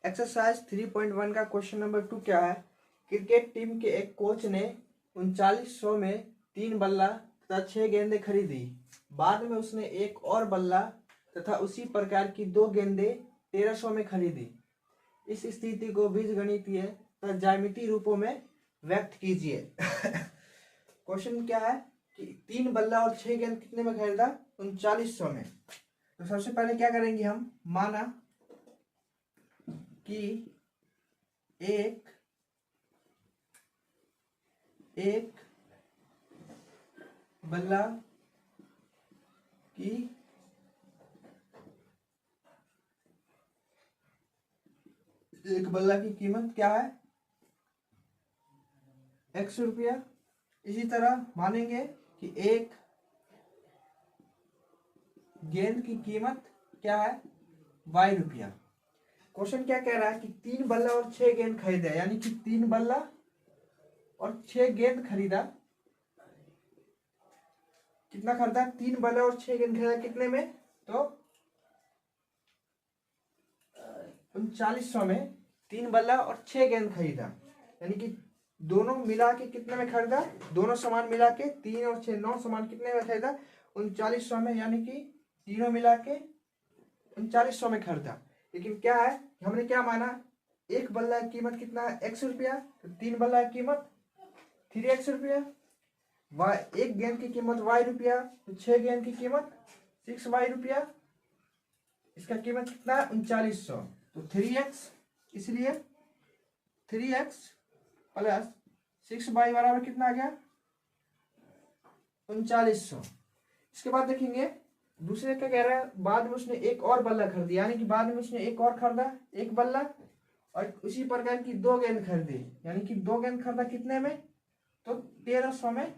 Exercise 3.1 का question number 2 क्या है। क्रिकेट टीम के एक कोच ने 3900 में 3 बल्ला तथा 6 गेंदें खरीदी। बाद में उसने एक और बल्ला तथा उसी प्रकार की 2 गेंदें 1300 में खरीदी। इस स्थिति को बीजगणितीय तथा ज्यामितीय रूपों में व्यक्त कीजिए। क्वेश्चन क्या है कि 3 बल्ला और 6 गेंद कितने में खरीदा? 3900 में। तो सबसे पहले क्या करेंगे हम, माना कि एक बल्ला की कीमत क्या है? 100 रुपया। इसी तरह मानेंगे कि एक गेंद की कीमत क्या है? y रुपया। क्वेश्चन क्या कह रहा है कि 3 बल्ला और 6 गेंद खरीदा, यानी कि 3 बल्ला और 6 गेंद खरीदा। कितना खरीदा? 3 बल्ला और 6 गेंद खरीदा कितने में? तो 3900 में 3 बल्ला और 6 गेंद खरीदा, यानी कि दोनों मिला के कितने में खरीदा? दोनों सामान मिला के 3 और 6 9 सामान कितने में खरीदा? 3900 में, यानी कि तीनों मिला के 3900 में खरीदा। लेकिन क्या है, हमने क्या माना? एक बल्ला की कीमत कितना है? 100 रुपया। तो 3 बल्ला की कीमत 3x रुपया। एक गेंद की कीमत y रुपया, तो 6 गेंद की कीमत 6y रुपया। इसका कीमत कितना है? 3900। तो 3x, इसलिए 3x प्लस 6y बराबर कितना आ गया? 3900। इसके बाद देखेंगे दूसरे क्या कह रहा है, बाद में उसने एक और बल्ला खरीदा, यानी कि बाद में उसने एक और खरीदा, एक बल्ला और उसी प्रकार की 2 गेंद खरीदी, यानी कि 2 गेंद खरीदा कितने में? तो 1300 में।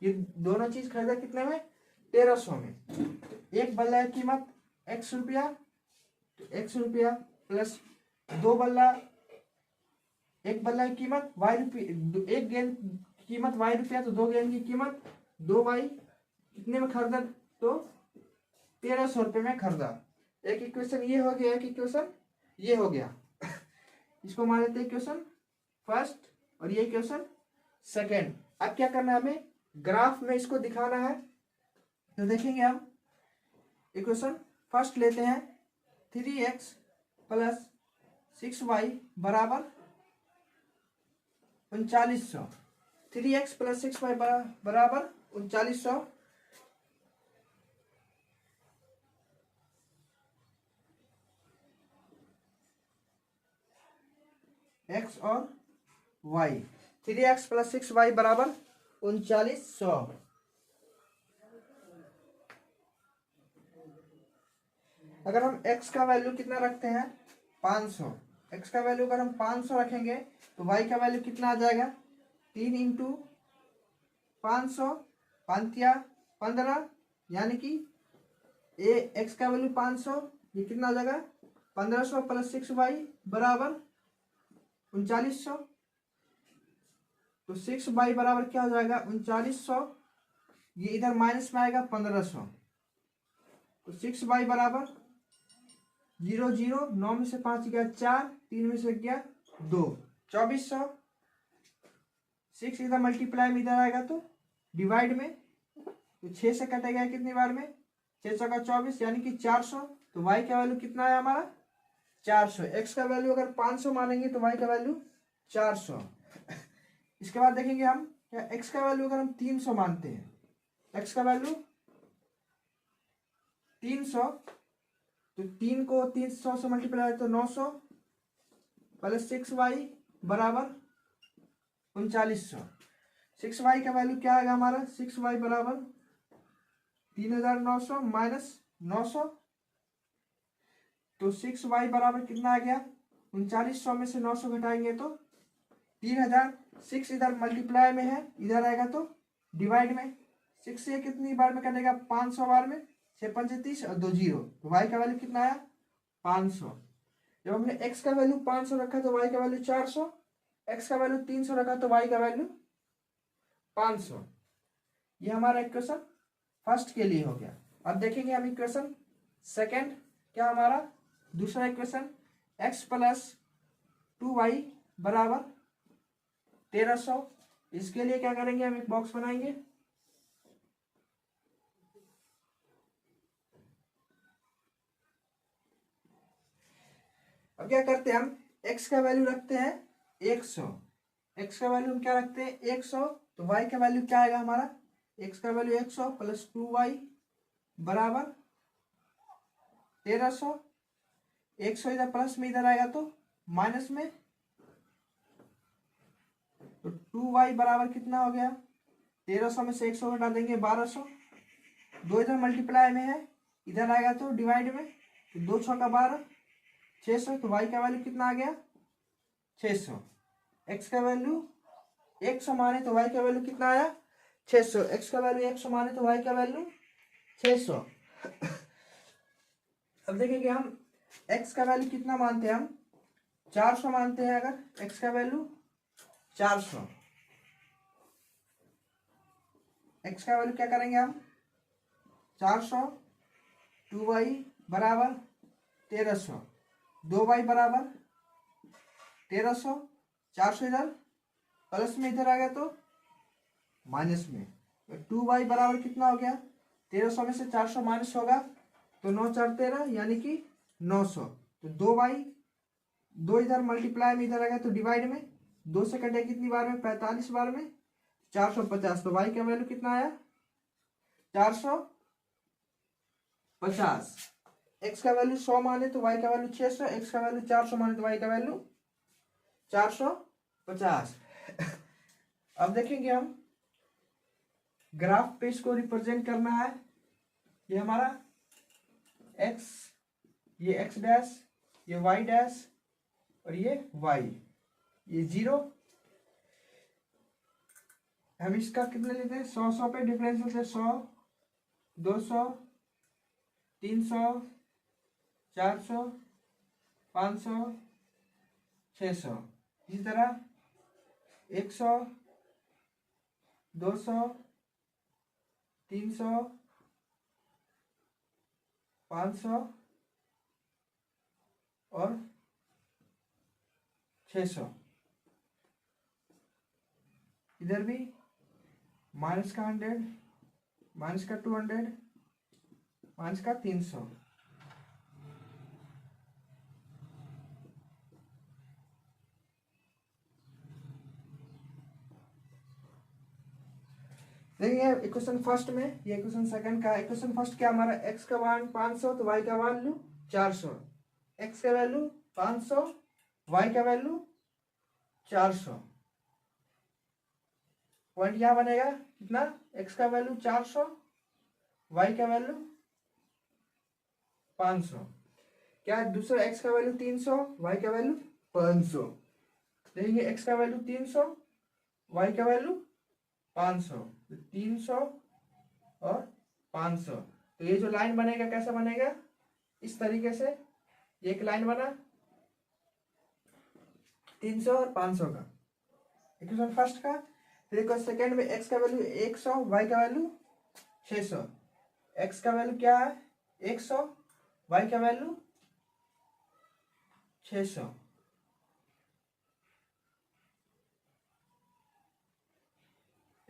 ये दोनों चीज खरीदा कितने में? 1300 में। तो एक बल्ला की कीमत 100 रुपया, तो 100 रुपया प्लस 2 बल्ला, एक बल्ला की कीमत y रुपया, एक गेंद की कीमत y रुपया, तो 2 गेंद की कीमत 2y। कितने में खरीदा? तो 1300 रुपये में खरीदा। एक इक्वेशन ये हो गया, एक इक्वेशन ये हो गया। इसको मान लेते हैं इक्वेशन फर्स्ट और ये इक्वेशन सेकेंड। अब क्या करना है, हमें ग्राफ में इसको दिखाना है। तो देखेंगे हम इक्वेशन फर्स्ट लेते हैं, 3x प्लस 6y बराबर 3900। 3x प्लस 6y बराबर 3900। x और y, 3x प्लस 6y बराबर 3900। अगर हम x का वैल्यू कितना रखते हैं? 500। x का वैल्यू अगर हम 500 रखेंगे तो y का वैल्यू कितना आ जाएगा? 3 इंटू 500 5 15, यानी कि x का वैल्यू 500, ये कितना आ जाएगा? 1500 प्लस 6y बराबर 3900। तो 6y बराबर क्या हो जाएगा? 3900। ये इधर माइनस में आएगा 1500। तो 6y बराबर 0 0, 9 में से 5 गया 4, 3 में से गया 2, 2400। 6 इधर मल्टीप्लाई में इधर आएगा तो डिवाइड में, तो 6 से कटेगा कितनी बार में? 6 का 24, यानी कि 400। तो y का वैल्यू कितना है हमारा? 400। x का वैल्यू अगर 500 मानेंगे तो y का वैल्यू 400। इसके बाद देखेंगे हम क्या, x का वैल्यू अगर हम 300 मानते हैं, x का वैल्यू 300, तो 3 को 300 से मल्टीप्लाई तो 900 प्लस 6y बराबर 3900। 6y का वैल्यू क्या आएगा हमारा? 6y बराबर 3900 माइनस 900। तो 6y बराबर कितना आ गया? 3900 में से 900 घटाएंगे तो 3000। 6 इधर मल्टीप्लाई में है, इधर आएगा तो डिवाइड में। 6 से कितनी बार में कटेगा? 500 बार में। 6 5 30 और 2 0, तो y का वैल्यू कितना आया? 500। जब हमने x का वैल्यू 500 रखा तो y का वैल्यू 400, x का वैल्यू 300 रखा तो y का वैल्यू 500। ये हमारा इक्वेशन फर्स्ट के लिए हो गया। अब देखेंगे हम इक्वेशन सेकंड, क्या हमारा दूसरा इक्वेशन x प्लस 2y बराबर 1300। इसके लिए क्या करेंगे, हम एक बॉक्स बनाएंगे। अब क्या करते हैं, हम x का वैल्यू रखते हैं 100। x का वैल्यू हम क्या रखते हैं 100, तो y का वैल्यू क्या आएगा हमारा, x का वैल्यू 100 प्लस 2y बराबर 1300। 100 इधर प्लस में, इधर आएगा तो माइनस में, तो 2y बराबर कितना हो गया, 1300 में से 100 हटा देंगे 1200। 2 इधर मल्टीप्लाई में है, इधर आएगा तो डिवाइड में, तो 2 6 का 12, 600। तो y का वैल्यू कितना आ गया 600। x का वैल्यू 100 माने तो y का वैल्यू कितना आया 600। x का वैल्यू 100 माने तो y का वैल्यू 600। अब देखेंगे हम x का वैल्यू कितना मानते हैं, हम 400 मानते हैं। अगर x का वैल्यू 400, x का वैल्यू क्या करेंगे हम 400, 2y बराबर 1300, 2y बराबर 1300, 400 इधर प्लस में, इधर आ गया तो माइनस में, तो 2y बराबर कितना हो गया, 1300 में से 400 माइनस होगा तो 9 4 13 यानी कि 900। तो 2y, 2 इधर मल्टीप्लाई में, इधर आ गया तो डिवाइड में, 2 से कटे कितनी बार में 45 बार में, 450। तो y का वैल्यू कितना आया 450। x का वैल्यू 100 माने तो y का वैल्यू 600, x का वैल्यू 400 माने तो y का वैल्यू 450। अब देखेंगे हम ग्राफ पे इसको रिप्रेजेंट करना है। ये हमारा x, ये x डैश, ये y डैश और ये y, ये 0। हम इसका कितने लेते हैं 100 100 पे डिफरेंस लेते हैं, 100 200 300 400 500 600। इसी तरह 100 200 300 500 और 600। इधर भी माइनस का 100, माइनस का 200, माइनस का 300। देखिए इक्वेशन फर्स्ट में, ये इक्वेशन सेकंड का। इक्वेशन फर्स्ट क्या हमारा, x का मान 500 तो y का वैल्यू 400, x का वैल्यू 500, y का वैल्यू 400। पॉइंट यहाँ बनेगा कितना, x का वैल्यू 400, y का वैल्यू 500। क्या दूसरा x का वैल्यू 300, y का वैल्यू 500। देखेंगे x का वैल्यू 300, y का वैल्यू 500, 300 और 500। तो ये जो लाइन बनेगा कैसा बनेगा, इस तरीके से एक लाइन बना 300 और 500 का, इक्वेशन फर्स्ट का। फिर इक्वेशन सेकेंड में x का वैल्यू 100, y का वैल्यू 600। x का वैल्यू क्या है 100, y का वैल्यू 600।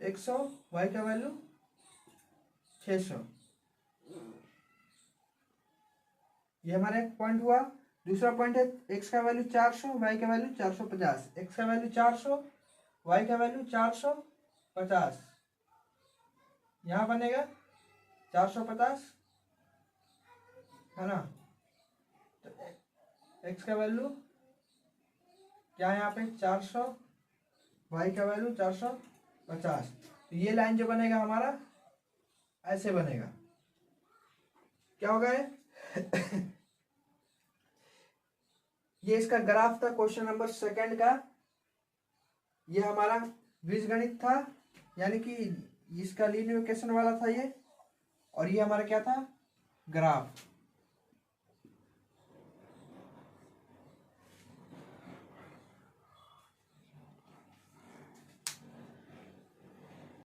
एक 100, y का वैल्यू 600। ये हमारा एक पॉइंट हुआ। दूसरा पॉइंट है x का वैल्यू 400, y का वैल्यू 450। x का वैल्यू 400, y का वैल्यू 450। यहाँ बनेगा 450 है ना। तो x का वैल्यू क्या है यहाँ पे 400, y का वैल्यू 450। तो ये लाइन जो बनेगा हमारा ऐसे बनेगा, क्या होगा ये इसका ग्राफ था क्वेश्चन नंबर सेकंड का। ये हमारा बीजगणित था, यानी कि इसका लीनियर इक्वेशन वाला था ये, और ये हमारा क्या था ग्राफ।